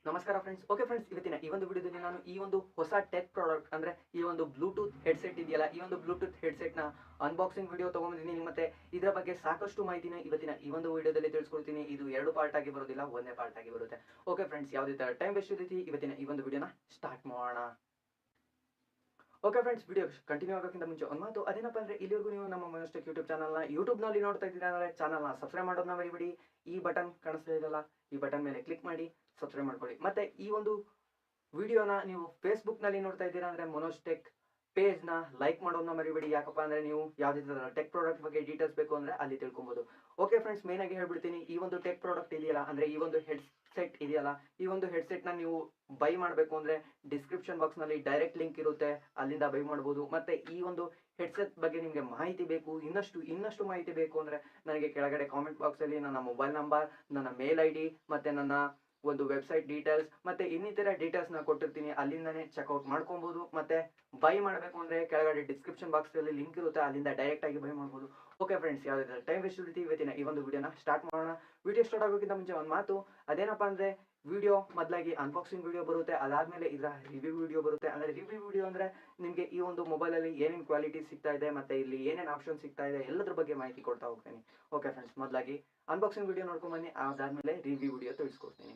ನಮಸ್ಕಾರ friends. Okay friends, ಇವತ್ತಿನ ಈ ಒಂದು ವಿಡಿಯೋದಲ್ಲಿ ನಾನು ಈ ಒಂದು ಹೊಸ ಟೆಕ್ ಪ್ರಾಡಕ್ಟ್ ಅಂದ್ರೆ ಈ ಒಂದು ಬ್ಲೂಟೂತ್ ಹೆಡ್ಸೆಟ್ ಇದೆಯಲ್ಲ, ಈ ಒಂದು ಬ್ಲೂಟೂತ್ ಹೆಡ್ಸೆಟ್ ನ ಅನ್ಬಾಕ್ಸಿಂಗ್ ವಿಡಿಯೋ ತಗೊಂಡಿದ್ದೀನಿ. ಮತ್ತೆ ಇದರ ಬಗ್ಗೆ ಸಾಕಷ್ಟು ಮಾಹಿತಿನ ಇವತ್ತಿನ ಈ ಒಂದು ವಿಡಿಯೋದಲ್ಲಿ ತಿಳಿಸ್ಕೊಡ್ತೀನಿ. ಇದು ಎರಡು ಪಾರ್ಟ್ ಆಗಿ ಬರೋದಿಲ್ಲ, ಒಂದೇ ಪಾರ್ಟ್ ಆಗಿ ಬರುತ್ತೆ. ಓಕೆ ಫ್ರೆಂಡ್ಸ್, ಯಾವುದೇ ತರ ಟೈಮ್ ವೇಸ್ಟ್ ರೀತಿ ಇವತ್ತಿನ ಈ ಒಂದು ವಿಡಿಯೋನ ಸ್ಟಾರ್ಟ್ ಮಾಡೋಣ. ಓಕೆ ಫ್ರೆಂಡ್ಸ್, ವಿಡಿಯೋ ಕಂಟಿನ್ಯೂ ಆಗೋಕ್ಕಿಂತ ಮುಂಚೆ ಒಂದು ಮಾತು, ಅದೇನಪ್ಪ ಅಂದ್ರೆ ಇಲ್ಲಿವರೆಗೂ ನೀವು ನಮ್ಮ ಮನಸ್ಟೆಕ್ ಯೂಟ್ಯೂಬ್ ಚಾನಲ್ನ ಯೂಟ್ಯೂಬ್ನಲ್ಲಿ ನೋಡ್ತಾ ಇದ್ದೀರಾ ಅಂದರೆ ಚಾನಲ್ನ ಸಬ್ಸ್ಕ್ರೈಬ್ ಮಾಡೋದನ್ನ ಮರಿಬೇಡಿ. ಈ ಬಟನ್ ಕಾಣಿಸ್ತಾ ಇದೆಯಲ್ಲ, ಈ ಬಟನ್ ಮೇಲೆ ಕ್ಲಿಕ್ ಮಾಡಿ ಸಬ್ಸ್ಕ್ರೈಬ್ ಮಾಡ್ಕೊಳ್ಳಿ. ಮತ್ತೆ ಈ ಒಂದು ವಿಡಿಯೋನ ನೀವು ಫೇಸ್ಬುಕ್ನಲ್ಲಿ ನೋಡ್ತಾ ಇದ್ದೀರಾ ಅಂದರೆ ಮೊನೋಸ್ಟೆಕ್ ಪೇಜ್ನ ಲೈಕ್ ಮಾಡೋದನ್ನ ಮರಿಬೇಡಿ. ಯಾಕಪ್ಪ ಅಂದರೆ ನೀವು ಯಾವುದೇ ಥರ ಟೆಕ್ ಪ್ರಾಡಕ್ಟ್ ಬಗ್ಗೆ ಡೀಟೇಲ್ಸ್ ಬೇಕು ಅಂದರೆ ಅಲ್ಲಿ ತಿಳ್ಕೊಬೋದು. ಓಕೆ ಫ್ರೆಂಡ್ಸ್, ಮೇನ್ ಆಗಿ ಹೇಳ್ಬಿಡ್ತೀನಿ. ಈ ಒಂದು ಟೆಕ್ ಪ್ರಾಡಕ್ಟ್ ಇದೆಯಲ್ಲ, ಅಂದರೆ ಈ ಒಂದು ಹೆಡ್ಸೆಟ್ ಇದೆಯಲ್ಲ, ಈ ಒಂದು ಹೆಡ್ಸೆಟ್ನ ನೀವು ಬೈ ಮಾಡಬೇಕು ಅಂದರೆ ಡಿಸ್ಕ್ರಿಪ್ಷನ್ ಬಾಕ್ಸ್ನಲ್ಲಿ ಡೈರೆಕ್ಟ್ ಲಿಂಕ್ ಇರುತ್ತೆ, ಅಲ್ಲಿಂದ ಬೈ ಮಾಡ್ಬೋದು. ಮತ್ತು ಈ ಒಂದು ಹೆಡ್ಸೆಟ್ ಬಗ್ಗೆ ನಿಮಗೆ ಮಾಹಿತಿ ಬೇಕು, ಇನ್ನಷ್ಟು ಮಾಹಿತಿ ಬೇಕು ಅಂದರೆ ನನಗೆ ಕೆಳಗಡೆ ಕಾಮೆಂಟ್ ಬಾಕ್ಸಲ್ಲಿ ನನ್ನ ಮೊಬೈಲ್ ನಂಬರ್, ನನ್ನ ಮೇಲ್ ID ಮತ್ತು ನನ್ನ ಒಂದು ವೆಬ್ಸೈಟ್ ಡೀಟೇಲ್ಸ್ ಮತ್ತೆ ಇನ್ನಿತರ ಡೀಟೇಲ್ಸ್ನ ಕೊಟ್ಟಿರ್ತೀನಿ, ಅಲ್ಲಿಂದನೇ ಚೆಕ್ಔಟ್ ಮಾಡ್ಕೊಬೋದು. ಮತ್ತೆ ಬೈ ಮಾಡಬೇಕು ಅಂದರೆ ಕೆಳಗಡೆ ಡಿಸ್ಕ್ರಿಪ್ಷನ್ ಬಾಕ್ಸಲ್ಲಿ ಲಿಂಕ್ ಇರುತ್ತೆ, ಅಲ್ಲಿಂದ ಡೈರೆಕ್ಟ್ ಆಗಿ ಬೈ ಮಾಡ್ಬೋದು. ಓಕೆ ಫ್ರೆಂಡ್ಸ್, ಯಾವುದೇ ಟೈಮ್ ವೇಸ್ಟ್ ರೀತಿ ಇವತ್ತಿನ ಈ ಒಂದು ವಿಡಿಯೋನ ಸ್ಟಾರ್ಟ್ ಮಾಡೋಣ. ವಿಡಿಯೋ ಸ್ಟಾರ್ಟ್ ಆಗೋಕ್ಕಿಂತ ಮುಂಚೆ ಒಂದು ಮಾತು, ಅದೇನಪ್ಪ ಅಂದರೆ ವಿಡಿಯೋ ಮೊದಲಾಗಿ ಅನ್ಬಾಕ್ಸಿಂಗ್ ವಿಡಿಯೋ ಬರುತ್ತೆ, ಅದಾದಮೇಲೆ ಇದರ ರಿವ್ಯೂ ವಿಡಿಯೋ ಬರುತ್ತೆ. ಅಂದರೆ ರಿವ್ಯೂ ವಿಡಿಯೋ ಅಂದರೆ ನಿಮಗೆ ಈ ಒಂದು ಮೊಬೈಲಲ್ಲಿ ಏನೇನು ಕ್ವಾಲಿಟಿ ಸಿಗ್ತಾ ಇದೆ ಮತ್ತು ಇಲ್ಲಿ ಏನೇನು ಆಪ್ಷನ್ ಸಿಗ್ತಾ ಇದೆ ಎಲ್ಲದ್ರ ಬಗ್ಗೆ ಮಾಹಿತಿ ಕೊಡ್ತಾ ಹೋಗ್ತೀನಿ. ಓಕೆ ಫ್ರೆಂಡ್ಸ್, ಮೊದಲಾಗಿ ಅನ್ಬಾಕ್ಸಿಂಗ್ ವಿಡಿಯೋ ನೋಡ್ಕೊಂಡು ಬನ್ನಿ, ಅದಾದಮೇಲೆ ರಿವ್ಯೂ ವಿಡಿಯೋ ತಿಳಿಸ್ಕೊಡ್ತೀನಿ.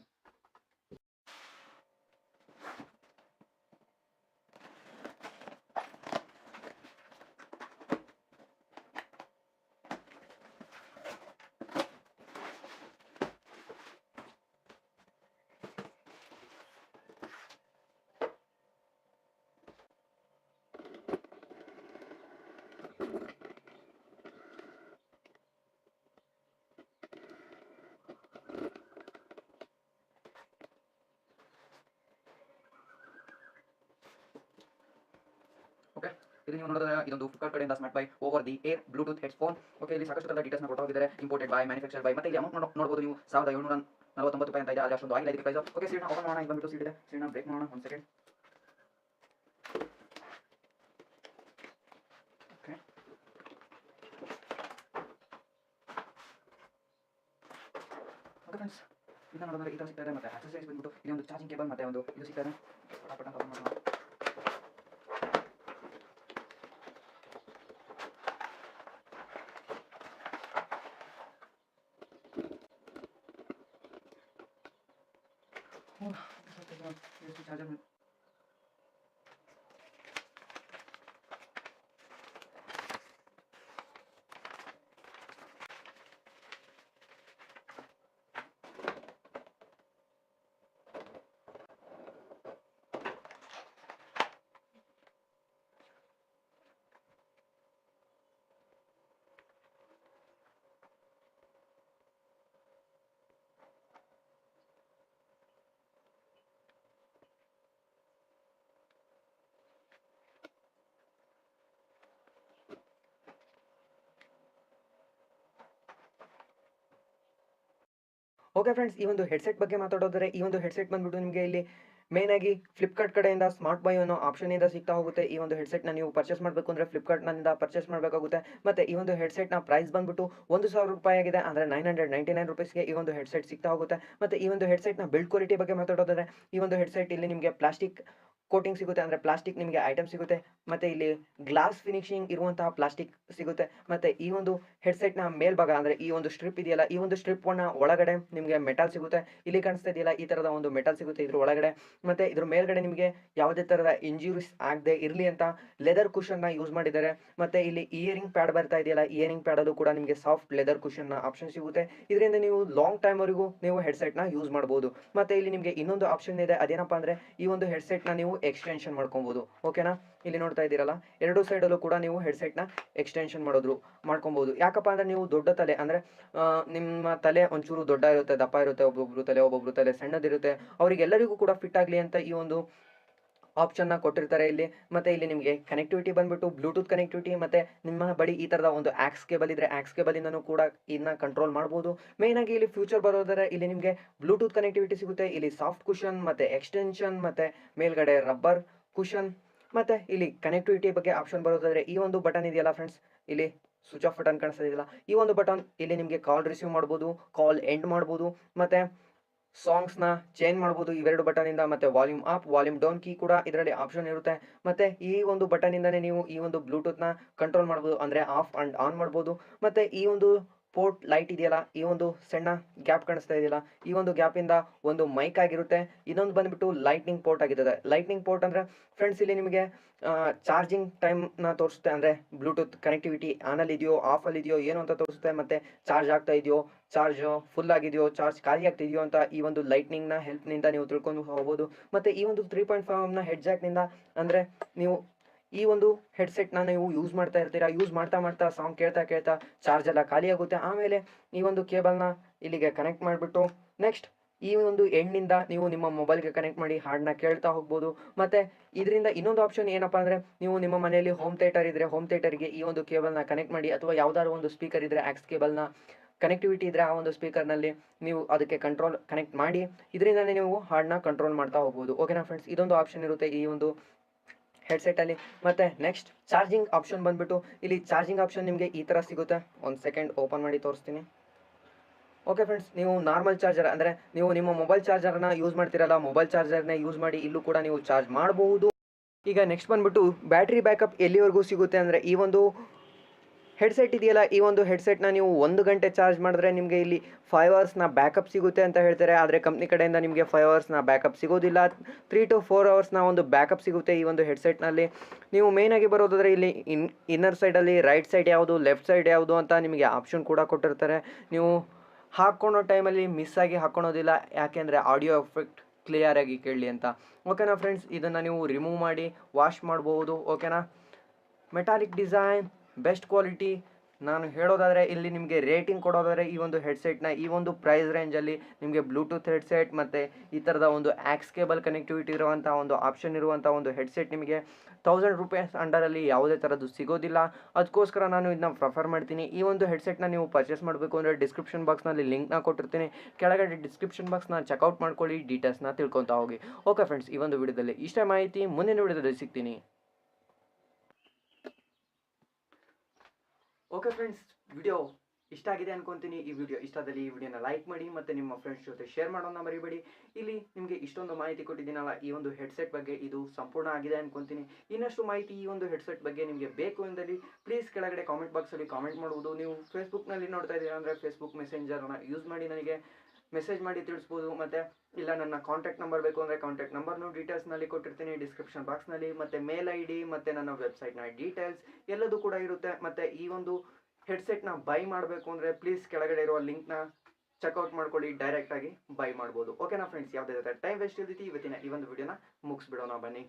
ಓಕೆ, ಇದು ನೀವು ನೋಡಿದ್ರೆ ಇದೊಂದು ಫ್ಲಿಪ್ಕಾರ್ಟ್ ಕಡೆಯಿಂದ smart by over the air Bluetooth headphone. Okay, ಇಲ್ಲಿ ಸಾಕಷ್ಟು ಥರದ ಡೀಟೇಲ್ಸ್ನ ಕೊಟ್ಟು ಹೋಗಿದ್ದಾರೆ. ಇಂಪೋರ್ಟೆಡ್ ಬೈ, ಮ್ಯಾನುಫ್ಯಾಕ್ಚರ್ ಬೈ, ಮತ್ತೆ ಇಲ್ಲಿ ಅಮೌಂಟ್ ನೋಡ್ಬೋದು ನೀವು 1749 ರೂಪಾಯಿ ಅಂತ ಇದೆ. ಅದು ಅಷ್ಟೊಂದು ಆಗಿಲ್ಲ ಇದಕ್ಕೆ ಪ್ರೈಸ್. ಓಕೆ, ಸೀಟ್ನ ಓಪನ್ ಮಾಡೋಣ. ಇದು ಬಂದ್ಬಿಟ್ಟು ಸೀಟ್ ಇದೆ, ಸೀಟ್ನ ಬ್ರೇಕ್ ಮಾಡೋಣ. ಒಂದು ಸೆಕೆಂಡ್. ಓಕೆ, ಓಕೆ ಫ್ರೆಂಡ್ಸ್, ಇದನ್ನ ನೋಡಿದ್ರೆ ಈ ಥರ ಸಿಗ್ತಾ ಇದೆ. ಮತ್ತೆ ಆಕ್ಸೆಸರೀಸ್ ಬಂದ್ಬಿಟ್ಟು ಇಲ್ಲಿ ಒಂದು ಚಾರ್ಜಿಂಗ್ ಕೇಬಲ್ ಮತ್ತೆ ಒಂದು ಇದು ಸಿಗ್ತಾ ಇದೆ. ಪಟಾಪಟ ಓಪನ್ ಮಾಡೋಣ. ಚಾರ್ಜರ್ ಓಕೆ ಫ್ರೆಂಡ್ಸ್, ಈ ಒಂದು ಹೆಡ್ಸೆಟ್ ಬಗ್ಗೆ ಮಾತಾಡೋದಾದ್ರೆ ಈ ಒಂದು ಹೆಡ್ಸೆಟ್ ಬಂದ್ಬಿಟ್ಟು ನಿಮಗೆ ಇಲ್ಲಿ ಮೇನ್ ಆಗಿ ಫ್ಲಿಪ್ಕಾರ್ಟ್ ಕಡೆಯಿಂದ ಸ್ಮಾರ್ಟ್ ಬೈ ಅನ್ನೋ ಆಪ್ಷನ್ ಇಂದ ಸಿಗ್ತಾ ಹೋಗುತ್ತೆ. ಈ ಒಂದು ಹೆಡ್ಸೆಟ್ನ ನೀವು ಪರ್ಚೇಸ್ ಮಾಡಬೇಕು ಅಂದರೆ ಫ್ಲಿಪ್ಕಾರ್ಟ್ನಿಂದ ಪರ್ಚೇಸ್ ಮಾಡಬೇಕಾಗುತ್ತೆ. ಮತ್ತು ಈ ಒಂದು ಹೆಡ್ಸೆಟ್ನ ಪ್ರೈಸ್ ಬಂದ್ಬಿಟ್ಟು 1000 ರೂಪಾಯಿ ಆಗಿದೆ, ಅಂದರೆ 999 ರುಪೀಸ್ಗೆ ಈ ಒಂದು ಹೆಡ್ಸೆಟ್ ಸಿಗ್ತಾ ಹೋಗುತ್ತೆ. ಮತ್ತು ಈ ಒಂದು ಹೆಡ್ಸೆಟ್ನ ಬಿಲ್ಡ್ ಕ್ವಾಲಿಟಿ ಬಗ್ಗೆ ಮಾತಾಡೋದಾದ್ರೆ ಈ ಒಂದು ಹೆಡ್ಸೆಟ್ ಇಲ್ಲಿ ನಿಮಗೆ ಪ್ಲಾಸ್ಟಿಕ್ ಕೋಟಿಂಗ್ ಸಿಗುತ್ತೆ, ಅಂದರೆ ಪ್ಲಾಸ್ಟಿಕ್ ನಿಮಗೆ ಐಟಮ್ ಸಿಗುತ್ತೆ. ಮತ್ತು ಇಲ್ಲಿ ಗ್ಲಾಸ್ ಫಿನಿಶಿಂಗ್ ಇರುವಂತಹ ಪ್ಲಾಸ್ಟಿಕ್ ಸಿಗುತ್ತೆ. ಮತ್ತು ಈ ಒಂದು ಹೆಡ್ಸೆಟ್ನ ಮೇಲ್ಭಾಗ ಅಂದರೆ ಈ ಒಂದು ಸ್ಟ್ರಿಪ್ ಇದೆಯಲ್ಲ, ಈ ಒಂದು ಸ್ಟ್ರಿಪ್ನ ಒಳಗಡೆ ನಿಮಗೆ ಮೆಟಲ್ ಸಿಗುತ್ತೆ. ಇಲ್ಲಿ ಕಾಣಿಸ್ತಾ ಇದೆಯಲ್ಲ, ಈ ಥರದ ಒಂದು ಮೆಟಲ್ ಸಿಗುತ್ತೆ ಇದ್ರ ಒಳಗಡೆ. ಮತ್ತು ಇದ್ರ ಮೇಲ್ಗಡೆ ನಿಮಗೆ ಯಾವುದೇ ಥರದ ಇಂಜುರೀಸ್ ಆಗದೆ ಇರಲಿ ಅಂತ ಲೆದರ್ ಕುಷನ್ನ ಯೂಸ್ ಮಾಡಿದ್ದಾರೆ. ಮತ್ತು ಇಲ್ಲಿ ಇಯರಿಂಗ್ ಪ್ಯಾಡ್ ಬರ್ತಾ ಇದೆಯಲ್ಲ, ಇಯರಿಂಗ್ ಪ್ಯಾಡಲ್ಲೂ ಕೂಡ ನಿಮಗೆ ಸಾಫ್ಟ್ ಲೆದರ್ ಕುಷನ್ನ ಆಪ್ಷನ್ ಸಿಗುತ್ತೆ. ಇದರಿಂದ ನೀವು ಲಾಂಗ್ ಟೈಮ್ವರೆಗೂ ನೀವು ಹೆಡ್ಸೆಟ್ನ ಯೂಸ್ ಮಾಡ್ಬೋದು. ಮತ್ತು ಇಲ್ಲಿ ನಿಮಗೆ ಇನ್ನೊಂದು ಆಪ್ಷನ್ ಇದೆ, ಅದೇನಪ್ಪ ಅಂದರೆ ಈ ಒಂದು ಹೆಡ್ಸೆಟ್ನ ನೀವು ಎಕ್ಸ್ಟೆನ್ಷನ್ ಮಾಡ್ಕೊಬೋದು. ಓಕೆನಾ, ಇಲ್ಲಿ ನೋಡ್ತಾ ಇದ್ದೀರಲ್ಲ, ಎರಡು ಸೈಡಲ್ಲೂ ಕೂಡ ನೀವು ಹೆಡ್ಸೆಟ್ನ ಎಕ್ಸ್ಟೆನ್ಷನ್ ಮಾಡ್ಕೊಬೋದು. ಯಾಕಪ್ಪ ಅಂದರೆ ನೀವು ದೊಡ್ಡ ತಲೆ ಅಂದರೆ ನಿಮ್ಮ ತಲೆ ಒಂಚೂರು ದೊಡ್ಡ ಇರುತ್ತೆ, ದಪ್ಪ ಇರುತ್ತೆ, ಒಬ್ಬೊಬ್ರು ತಲೆ ಸಣ್ಣದಿರುತ್ತೆ, ಅವರಿಗೆಲ್ಲರಿಗೂ ಕೂಡ ಫಿಟ್ ಆಗಲಿ ಅಂತ ಈ ಒಂದು ಆಪ್ಷನ್ನ ಕೊಟ್ಟಿರ್ತಾರೆ ಇಲ್ಲಿ. ಮತ್ತು ಇಲ್ಲಿ ನಿಮಗೆ ಕನೆಕ್ಟಿವಿಟಿ ಬಂದ್ಬಿಟ್ಟು ಬ್ಲೂಟೂತ್ ಕನೆಕ್ಟಿವಿಟಿ, ಮತ್ತು ನಿಮ್ಮ ಬಳಿ ಈ ಥರದ ಒಂದು ಆಕ್ಸ್ ಕೇಬಲ್ ಇದ್ದರೆ ಆಕ್ಸ್ ಕೇಬಲಿಂದನೂ ಕೂಡ ಇದನ್ನ ಕಂಟ್ರೋಲ್ ಮಾಡ್ಬೋದು. ಮೇಯ್ನಾಗಿ ಇಲ್ಲಿ ಫ್ಯೂಚರ್ ಬರೋದಾದ್ರೆ ಇಲ್ಲಿ ನಿಮಗೆ ಬ್ಲೂಟೂತ್ ಕನೆಕ್ಟಿವಿಟಿ ಸಿಗುತ್ತೆ, ಇಲ್ಲಿ ಸಾಫ್ಟ್ ಕುಷನ್ ಮತ್ತು ಎಕ್ಸ್ಟೆನ್ಷನ್ ಮತ್ತು ಮೇಲ್ಗಡೆ ರಬ್ಬರ್ ಕುಷನ್. ಮತ್ತು ಇಲ್ಲಿ ಕನೆಕ್ಟಿವಿಟಿ ಬಗ್ಗೆ ಆಪ್ಷನ್ ಬರೋದಾದರೆ ಈ ಒಂದು ಬಟನ್ ಇದೆಯಲ್ಲ ಫ್ರೆಂಡ್ಸ್, ಇಲ್ಲಿ ಸ್ವಿಚ್ ಆಫ್ ಬಟನ್ ಕಾಣಿಸ್ತಾ ಇದೆಯಲ್ಲ, ಈ ಒಂದು ಬಟನ್ ಇಲ್ಲಿ ನಿಮಗೆ ಕಾಲ್ ರಿಸೀವ್ ಮಾಡ್ಬೋದು, ಕಾಲ್ ಎಂಡ್ ಮಾಡ್ಬೋದು. ಮತ್ತು ಸಾಂಗ್ಸ್ನ ಚೇಂಜ್ ಮಾಡ್ಬೋದು ಇವೆರಡು ಬಟನಿಂದ. ಮತ್ತು volume up volume down key ಕೂಡ ಇದರಲ್ಲಿ ಆಪ್ಷನ್ ಇರುತ್ತೆ. ಮತ್ತು ಈ ಒಂದು ಬಟನಿಂದನೇ ನೀವು ಈ ಒಂದು ಬ್ಲೂಟೂತ್ನ ಕಂಟ್ರೋಲ್ ಮಾಡ್ಬೋದು, ಅಂದರೆ ಆಫ್ ಆ್ಯಂಡ್ ಆನ್ ಮಾಡ್ಬೋದು. ಮತ್ತು ಈ ಒಂದು ಪೋರ್ಟ್ ಲೈಟ್ ಇದೆಯಲ್ಲ, ಈ ಒಂದು ಸಣ್ಣ ಗ್ಯಾಪ್ ಕಾಣಿಸ್ತಾ ಇದೆಯಲ್ಲ, ಈ ಒಂದು ಗ್ಯಾಪಿಂದ ಒಂದು ಮೈಕ್ ಆಗಿರುತ್ತೆ. ಇನ್ನೊಂದು ಬಂದುಬಿಟ್ಟು ಲೈಟ್ನಿಂಗ್ ಪೋರ್ಟ್ ಆಗಿರ್ತದೆ. ಲೈಟ್ನಿಂಗ್ ಪೋರ್ಟ್ ಅಂದರೆ ಫ್ರೆಂಡ್ಸ್ ಇಲ್ಲಿ ನಿಮಗೆ ಚಾರ್ಜಿಂಗ್ ಟೈಮ್ನ ತೋರಿಸುತ್ತೆ, ಅಂದರೆ ಬ್ಲೂಟೂತ್ ಕನೆಕ್ಟಿವಿಟಿ ಆನಲ್ಲಿ ಇದೆಯೋ ಆಫಲ್ಲಿ ಇದೆಯೋ ಏನು ಅಂತ ತೋರಿಸುತ್ತೆ. ಮತ್ತು ಚಾರ್ಜ್ ಆಗ್ತಾ ಇದೆಯೋ, ಚಾರ್ಜ್ ಫುಲ್ ಆಗಿದೆಯೋ, ಚಾರ್ಜ್ ಖಾಲಿ ಆಗ್ತಿದೆಯೋ ಅಂತ ಈ ಒಂದು ಲೈಟ್ನಿಂಗ್ನ ಹೆಲ್ಪ್ನಿಂದ ನೀವು ತಿಳ್ಕೊಂಡು ಹೋಗ್ಬೋದು. ಮತ್ತು ಈ ಒಂದು 3.5 ಹೆಡ್ ಜಾಕ್ನಿಂದ, ಅಂದರೆ ನೀವು ಈ ಒಂದು ಹೆಡ್ಸೆಟ್ನ ನೀವು ಯೂಸ್ ಮಾಡ್ತಾ ಇರ್ತೀರಾ, ಯೂಸ್ ಮಾಡ್ತಾ ಮಾಡ್ತಾ ಸಾಂಗ್ ಕೇಳ್ತಾ ಕೇಳ್ತಾ ಚಾರ್ಜ್ ಎಲ್ಲ ಖಾಲಿ ಆಗುತ್ತೆ. ಆಮೇಲೆ ಈ ಒಂದು ಕೇಬಲ್ನ ಇಲ್ಲಿಗೆ ಕನೆಕ್ಟ್ ಮಾಡಿಬಿಟ್ಟು ನೆಕ್ಸ್ಟ್ ಈ ಒಂದು ಎಂಡ್ನಿಂದ ನೀವು ನಿಮ್ಮ ಮೊಬೈಲ್ಗೆ ಕನೆಕ್ಟ್ ಮಾಡಿ ಹಾಡನ್ನ ಕೇಳ್ತಾ ಹೋಗ್ಬೋದು. ಮತ್ತು ಇದರಿಂದ ಇನ್ನೊಂದು ಆಪ್ಷನ್ ಏನಪ್ಪ ಅಂದರೆ, ನೀವು ನಿಮ್ಮ ಮನೆಯಲ್ಲಿ ಹೋಮ್ ಥಿಯೇಟರ್ ಇದ್ದರೆ ಹೋಮ್ ಥಿಯೇಟರ್ಗೆ ಈ ಒಂದು ಕೇಬಲ್ನ ಕನೆಕ್ಟ್ ಮಾಡಿ, ಅಥವಾ ಯಾವುದಾದ್ರು ಒಂದು ಸ್ಪೀಕರ್ ಇದ್ದರೆ ಆಕ್ಸ್ ಕೇಬಲ್ನ ಕನೆಕ್ಟಿವಿಟಿ ಇದ್ದರೆ ಆ ಒಂದು ಸ್ಪೀಕರ್ನಲ್ಲಿ ನೀವು ಅದಕ್ಕೆ ಕನೆಕ್ಟ್ ಮಾಡಿ ಇದರಿಂದನೇ ನೀವು ಹಾಡನ್ನ ಕಂಟ್ರೋಲ್ ಮಾಡ್ತಾ ಹೋಗ್ಬೋದು. ಓಕೆನಾ ಫ್ರೆಂಡ್ಸ್, ಇದೊಂದು ಆಪ್ಷನ್ ಇರುತ್ತೆ ಈ ಒಂದು ಹೆಡ್ಸೆಟಲ್ಲಿ. ಮತ್ತು ನೆಕ್ಸ್ಟ್ ಚಾರ್ಜಿಂಗ್ ಆಪ್ಷನ್ ಬಂದುಬಿಟ್ಟು, ಇಲ್ಲಿ ಚಾರ್ಜಿಂಗ್ ಆಪ್ಷನ್ ನಿಮಗೆ ಈ ಥರ ಸಿಗುತ್ತೆ. ಒಂದು ಸೆಕೆಂಡ್ ಓಪನ್ ಮಾಡಿ ತೋರಿಸ್ತೀನಿ. ಓಕೆ ಫ್ರೆಂಡ್ಸ್, ನೀವು ನಾರ್ಮಲ್ ಚಾರ್ಜರ್, ಅಂದರೆ ನೀವು ನಿಮ್ಮ ಮೊಬೈಲ್ ಚಾರ್ಜರ್ನ ಯೂಸ್ ಮಾಡ್ತಿರಲ್ಲ, ಮೊಬೈಲ್ ಚಾರ್ಜರ್ನ ಯೂಸ್ ಮಾಡಿ ಇಲ್ಲೂ ಕೂಡ ನೀವು ಚಾರ್ಜ್ ಮಾಡಬಹುದು. ಈಗ ನೆಕ್ಸ್ಟ್ ಬಂದುಬಿಟ್ಟು ಬ್ಯಾಟ್ರಿ ಬ್ಯಾಕಪ್ ಎಲ್ಲಿವರೆಗೂ ಸಿಗುತ್ತೆ ಅಂದರೆ, ಈ ಒಂದು ಹೆಡ್ಸೆಟ್ ಇದೆಯಲ್ಲ, ಈ ಒಂದು ಹೆಡ್ಸೆಟ್ನ ನೀವು 1 ಗಂಟೆ ಚಾರ್ಜ್ ಮಾಡಿದ್ರೆ ನಿಮಗೆ ಇಲ್ಲಿ 5 ಅವರ್ಸ್ನ ಬ್ಯಾಕಪ್ ಸಿಗುತ್ತೆ ಅಂತ ಹೇಳ್ತಾರೆ. ಆದರೆ ಕಂಪ್ನಿ ಕಡೆಯಿಂದ ನಿಮಗೆ 5 ಅವರ್ಸ್ನ ಬ್ಯಾಕಪ್ ಸಿಗೋದಿಲ್ಲ, 3 to 4 ಅವರ್ಸ್ನ ಒಂದು ಬ್ಯಾಕಪ್ ಸಿಗುತ್ತೆ ಈ ಒಂದು ಹೆಡ್ಸೆಟ್ನಲ್ಲಿ. ನೀವು ಮೇಯ್ನಾಗಿ ಬರೋದಾದರೆ ಇಲ್ಲಿ ಇನ್ನರ್ ಸೈಡಲ್ಲಿ ರೈಟ್ ಸೈಡ್ ಯಾವುದು, ಲೆಫ್ಟ್ ಸೈಡ್ ಯಾವುದು ಅಂತ ನಿಮಗೆ ಆಪ್ಷನ್ ಕೂಡ ಕೊಟ್ಟಿರ್ತಾರೆ. ನೀವು ಹಾಕ್ಕೊಳೋ ಟೈಮಲ್ಲಿ ಮಿಸ್ ಆಗಿ ಹಾಕ್ಕೊಳೋದಿಲ್ಲ, ಯಾಕೆಂದರೆ ಆಡಿಯೋ ಎಫೆಕ್ಟ್ ಕ್ಲಿಯರಾಗಿ ಕೇಳಲಿ ಅಂತ. ಓಕೆನಾ ಫ್ರೆಂಡ್ಸ್, ಇದನ್ನು ನೀವು ರಿಮೂವ್ ಮಾಡಿ ವಾಶ್ ಮಾಡ್ಬೋದು. ಓಕೆನಾ, ಮೆಟಾಲಿಕ್ ಡಿಸೈನ್, ಬೆಸ್ಟ್ ಕ್ವಾಲಿಟಿ. ನಾನು ಹೇಳೋದಾದರೆ ಇಲ್ಲಿ ನಿಮಗೆ ರೇಟಿಂಗ್ ಕೊಡೋದಾದರೆ ಈ ಒಂದು ಹೆಡ್ಸೆಟ್ನ ಈ ಒಂದು ಪ್ರೈಸ್ ರೇಂಜಲ್ಲಿ ನಿಮಗೆ ಬ್ಲೂಟೂತ್ ಹೆಡ್ಸೆಟ್ ಮತ್ತು ಈ ಥರದ ಒಂದು ಆಕ್ಸ್ ಕೇಬಲ್ ಕನೆಕ್ಟಿವಿಟಿ ಇರುವಂಥ ಒಂದು ಆಪ್ಷನ್ ಇರುವಂಥ ಒಂದು ಹೆಡ್ಸೆಟ್ ನಿಮಗೆ 1000 ರೂಪೀಸ್ ಅಂಡರಲ್ಲಿ ಯಾವುದೇ ಥರದ್ದು ಸಿಗೋದಿಲ್ಲ. ಅದಕ್ಕೋಸ್ಕರ ನಾನು ಇದನ್ನ ಪ್ರಿಫರ್ ಮಾಡ್ತೀನಿ. ಈ ಒಂದು ಹೆಡ್ಸೆಟ್ನ ನೀವು ಪರ್ಚೇಸ್ ಮಾಡಬೇಕು ಅಂದರೆ ಡಿಸ್ಕ್ರಿಪ್ಷನ್ ಬಾಕ್ಸ್ನಲ್ಲಿ ಲಿಂಕ್ನ ಕೊಟ್ಟಿರ್ತೀನಿ, ಕೆಳಗಡೆ ಡಿಸ್ಕ್ರಿಪ್ಷನ್ ಬಾಕ್ಸ್ನ ಚೆಕ್ಔಟ್ ಮಾಡ್ಕೊಳ್ಳಿ, ಡೀಟೇಲ್ಸ್ನ ತಿಳ್ಕೊತಾ ಹೋಗಿ. ಓಕೆ ಫ್ರೆಂಡ್ಸ್, ಈ ಒಂದು ವಿಡಿಯೋದಲ್ಲಿ ಇಷ್ಟೇ ಮಾಹಿತಿ. ಮುಂದಿನ ವಿಡಿಯೋದಲ್ಲಿ ಸಿಗ್ತೀನಿ. ಓಕೆ ಫ್ರೆಂಡ್ಸ್, ವಿಡಿಯೋ ಇಷ್ಟ ಆಗಿದೆ ಅನ್ಕೊಂತೀನಿ. ಈ ವಿಡಿಯೋ ಇಷ್ಟದಲ್ಲಿ ಈ ವಿಡಿಯೋನ ಲೈಕ್ ಮಾಡಿ ಮತ್ತು ನಿಮ್ಮ ಫ್ರೆಂಡ್ಸ್ ಜೊತೆ ಶೇರ್ ಮಾಡೋಣ ಮರಿಬೇಡಿ. ಇಲ್ಲಿ ನಿಮಗೆ ಇಷ್ಟೊಂದು ಮಾಹಿತಿ ಕೊಟ್ಟಿದ್ದೀನಲ್ಲ ಈ ಒಂದು ಹೆಡ್ಸೆಟ್ ಬಗ್ಗೆ, ಇದು ಸಂಪೂರ್ಣ ಆಗಿದೆ ಅನ್ಕೊಂತೀನಿ. ಇನ್ನಷ್ಟು ಮಾಹಿತಿ ಈ ಒಂದು ಹೆಡ್ಸೆಟ್ ಬಗ್ಗೆ ನಿಮಗೆ ಬೇಕು ಎಂದಲ್ಲಿ ಪ್ಲೀಸ್ ಕೆಳಗಡೆ ಕಾಮೆಂಟ್ ಬಾಕ್ಸಲ್ಲಿ ಕಾಮೆಂಟ್ ಮಾಡುವುದು. ನೀವು ಫೇಸ್ಬುಕ್ನಲ್ಲಿ ನೋಡ್ತಾ ಇದ್ದೀರಾ ಅಂದರೆ ಫೇಸ್ಬುಕ್ ಮೆಸೆಂಜರ್ನ ಯೂಸ್ ಮಾಡಿ ನನಗೆ ಮೆಸೇಜ್ ಮಾಡಿ ತಿಳಿಸ್ಬೋದು. ಮತ್ತು ಇಲ್ಲ ನನ್ನ ಕಾಂಟ್ಯಾಕ್ಟ್ ನಂಬರ್ ಬೇಕು ಅಂದರೆ ಕಾಂಟ್ಯಾಕ್ಟ್ ನಂಬರ್ನು ಡೀಟೇಲ್ಸ್ನಲ್ಲಿ ಕೊಟ್ಟಿರ್ತೀನಿ ಡಿಸ್ಕ್ರಿಪ್ಷನ್ ಬಾಕ್ಸ್ನಲ್ಲಿ. ಮತ್ತು ಮೇಲ್ ಐ ಡಿ ಮತ್ತು ನನ್ನ ವೆಬ್ಸೈಟ್ನ ಡೀಟೇಲ್ಸ್ ಎಲ್ಲದೂ ಕೂಡ ಇರುತ್ತೆ. ಮತ್ತು ಈ ಒಂದು ಹೆಡ್ಸೆಟ್ನ ಬೈ ಮಾಡಬೇಕು ಅಂದರೆ ಪ್ಲೀಸ್ ಕೆಳಗಡೆ ಇರುವ ಲಿಂಕ್ನ ಚೆಕ್ಔಟ್ ಮಾಡ್ಕೊಳ್ಳಿ, ಡೈರೆಕ್ಟಾಗಿ ಬೈ ಮಾಡ್ಬೋದು. ಓಕೆನಾ ಫ್ರೆಂಡ್ಸ್, ಯಾವುದೇ ಟೈಮ್ ವೇಸ್ಟ್ ಇಲ್ದಿತಿ ಇವತ್ತಿನ ಈ ಒಂದು ವಿಡಿಯೋನ ಮುಗಿಸ್ಬಿಡೋಣ ಬನ್ನಿ.